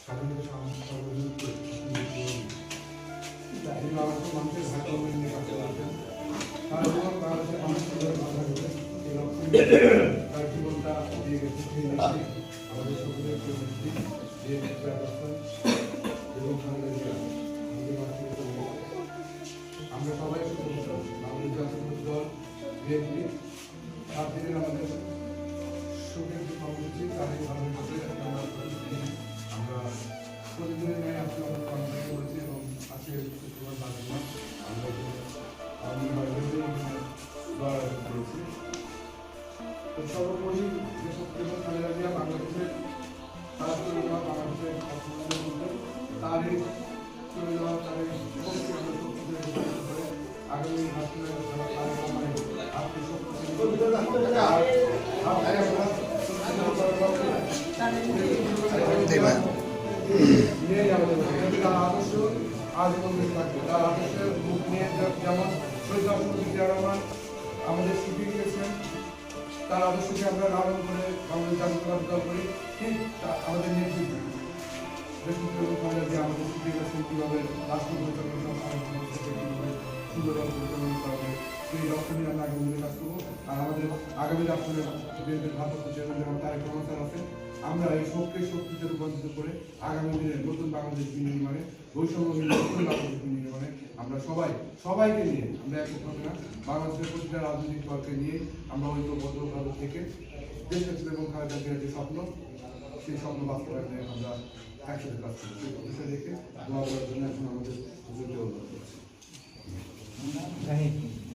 স্বাধীনতা সার্বভৌমত্ব মানুষের ভাগ্য নিয়ে কাজ করতেন। তার জীবন বাংলাদেশের মানুষের বাধা দিতেন। এই লক্ষ্যে তার জীবনটা দিয়ে গেছে আমাদের সকলের প্রবৃত্তি যে ব্যবস্থা এবং আমরা সবাই আমাদের জাতীয় দল বিএনপি 7 দিনের আমাদের সুখের যে কর্মসূচি তাদের আমরা প্রতিদিনের ন্যায় আজকে আমাদের কর্মসূচি করেছি এবং আজকে শুক্রবার বাংলা আমরা করেছি। তো সর্বোপরি যেসব খালেদা জিয়া বাংলাদেশের তারা চলে যাওয়া বাংলাদেশের অর্থনীতির মধ্যে তারই চলে যাওয়া তাদের আগামী আদর্শ আজীবন থাকবে। তার আদর্শের মুখ নিয়ে যেমন শহীদ রাষ্ট্রপতি জিয়া রহমান আমাদের শিখিয়ে গিয়েছেন, তার আদর্শকে আমরা লালন করে আমাদের জাতীয়তাবাদী দল করি। ঠিক আমাদের নেতৃত্ব আমাদের শিখিয়ে গেছেন কীভাবে রাষ্ট্র পরিচালনা সুন্দরভাবে পরিচালনা করা হবে। সেই লক্ষ্য নিয়ে আমরা আগামী দিনে কাজ করবো। আর আমাদের আগামী রাষ্ট্রের বিএনপির ভারপ্রাপ্ত চেয়ারম্যান যেমন তারেক রহমান স্যার আছেন, আমরা এই শক্তিতে রূপান্তরিত করে আগামী দিনে নতুন বাংলাদেশ বিনির্মাণে বৈষম্যহীন নতুন বাংলাদেশ বিনির্মাণে আমরা সবাইকে নিয়ে আমরা একত্র হবে না, বাংলাদেশের প্রতিটা রাজনৈতিক দলকে নিয়ে আমরা ঐক্যবদ্ধভাবে থেকে দেশ নেত্রী এবং খালেদা জিয়ার যে স্বপ্ন, সেই স্বপ্ন বাস্তবায়নে আমরা একসাথে কাজ করবো। সেই প্রতিষ্ঠা রেখে দোয়া করার জন্য এখন আমাদের